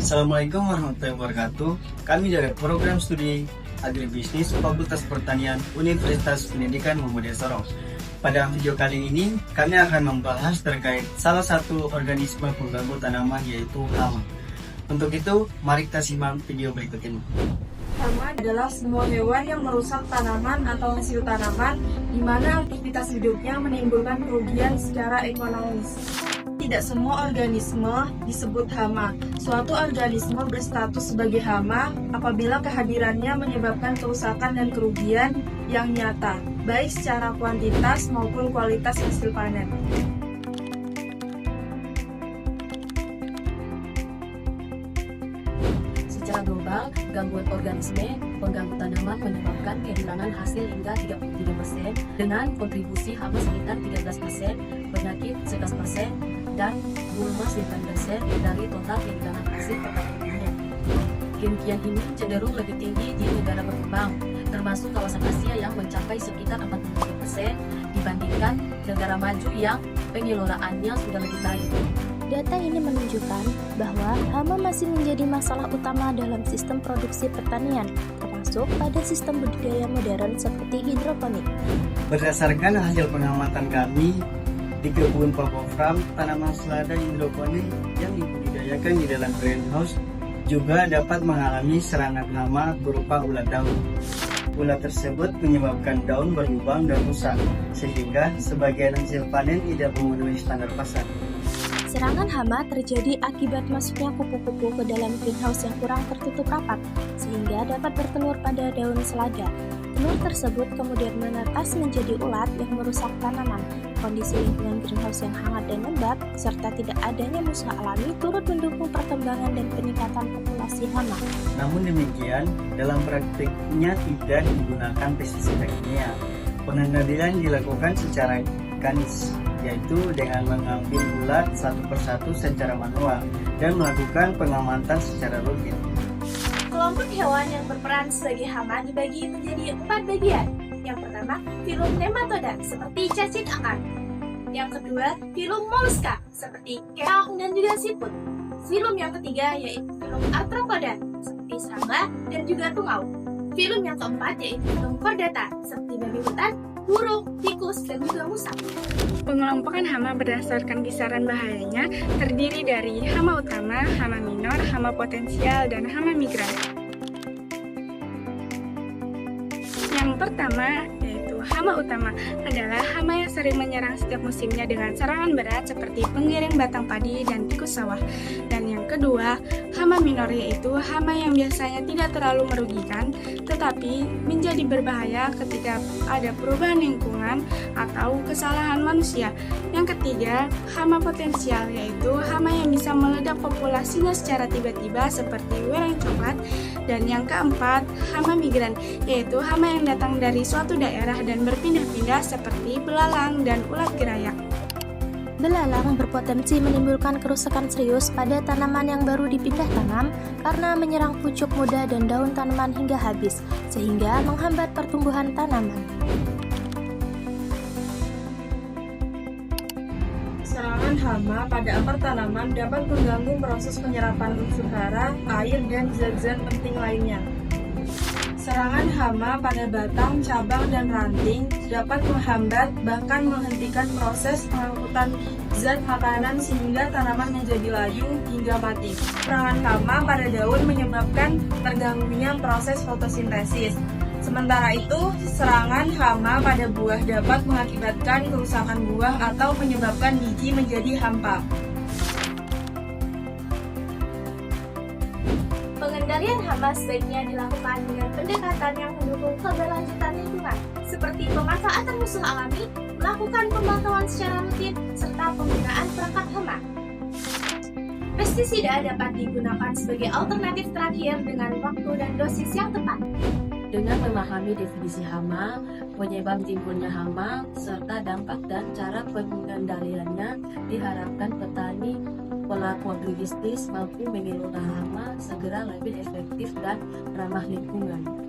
Assalamualaikum warahmatullahi wabarakatuh. Kami dari Program Studi Agribisnis Fakultas Pertanian Universitas Pendidikan Muhammadiyah Sorong. Pada video kali ini, kami akan membahas terkait salah satu organisme pengganggu tanaman, yaitu hama. Untuk itu, mari kita simak video berikut ini. Hama adalah semua hewan yang merusak tanaman atau hasil tanaman, di mana aktivitas hidupnya menimbulkan kerugian secara ekonomis. Tidak semua organisme disebut hama. Suatu organisme berstatus sebagai hama apabila kehadirannya menyebabkan kerusakan dan kerugian yang nyata, baik secara kuantitas maupun kualitas hasil panen. Secara global, gangguan organisme pengganggu tanaman menyebabkan kehilangan hasil hingga 33% dengan kontribusi hama sekitar 13%, penyakit 11%, dan gulma 9% dari total kehilangan hasil pertanian. Demikian ini cenderung lebih tinggi di negara berkembang, termasuk kawasan Asia yang mencapai sekitar 43% dibandingkan negara maju yang pengelolaannya sudah lebih baik. Data ini menunjukkan bahwa hama masih menjadi masalah utama dalam sistem produksi pertanian, termasuk pada sistem budidaya modern seperti hidroponik. Berdasarkan hasil pengamatan kami di kebun Papa Farm, tanaman selada hidroponik yang dibudidayakan di dalam greenhouse juga dapat mengalami serangan hama berupa ulat daun. Ulat tersebut menyebabkan daun berlubang dan rusak, sehingga sebagian hasil panen tidak memenuhi standar pasar. Serangan hama terjadi akibat masuknya kupu-kupu ke dalam greenhouse yang kurang tertutup rapat, sehingga dapat bertelur pada daun selada. Telur tersebut kemudian menetas menjadi ulat yang merusak tanaman. Kondisi lingkungan greenhouse yang hangat dan lembab, serta tidak adanya musuh alami turut mendukung perkembangan dan peningkatan populasi hama. Namun demikian, dalam praktiknya tidak digunakan pestisida kimia. Pengendalian dilakukan secara mekanis, yaitu dengan mengambil ulat satu persatu secara manual dan melakukan pengamatan secara rutin. Kelompok hewan yang berperan sebagai hama dibagi menjadi 4 bagian. Yang pertama, filum nematoda seperti cacing akar. Yang kedua, filum moluska seperti keong dan juga siput. Filum yang ketiga yaitu filum arthropoda seperti serangga dan juga tungau. Filum yang keempat yaitu filum chordata seperti babi hutan, burung, tikus, dan juga musang. Pengelompokan hama berdasarkan kisaran bahayanya terdiri dari hama utama, hama minor, hama potensial, dan hama migran. Yang pertama yaitu hama utama adalah hama yang sering menyerang setiap musimnya dengan serangan berat seperti penggiring batang padi dan tikus sawah. Dan yang kedua, hama minor yaitu hama yang biasanya tidak terlalu merugikan tetapi menjadi berbahaya ketika ada perubahan lingkungan atau kesalahan manusia. Yang ketiga, hama potensial yaitu hama yang bisa meledak populasinya secara tiba-tiba seperti wereng coklat. Dan yang keempat, hama migran yaitu hama yang datang dari suatu daerah dan berpindah-pindah seperti belalang dan ulat gerayak. Belalang berpotensi menimbulkan kerusakan serius pada tanaman yang baru dipindah tanam karena menyerang pucuk muda dan daun tanaman hingga habis, sehingga menghambat pertumbuhan tanaman. Serangan hama pada akar tanaman dapat mengganggu proses penyerapan unsur hara, air, dan zat-zat penting lainnya. Serangan hama pada batang, cabang, dan ranting dapat menghambat bahkan menghentikan proses pengangkutan zat makanan sehingga tanaman menjadi layu hingga mati. Serangan hama pada daun menyebabkan terganggunya proses fotosintesis. Sementara itu, serangan hama pada buah dapat mengakibatkan kerusakan buah atau menyebabkan biji menjadi hampa. Pengendalian hama sebaiknya dilakukan dengan pendekatan yang mendukung keberlanjutan lingkungan, seperti pemanfaatan musuh alami, melakukan pemantauan secara rutin, serta penggunaan perangkat hama. Pestisida dapat digunakan sebagai alternatif terakhir dengan waktu dan dosis yang tepat. Dengan memahami definisi hama, penyebab timbulnya hama, serta dampak dan cara pengendaliannya, diharapkan petani pelaku agribisnis mampu mengelola hama segera lebih efektif dan ramah lingkungan.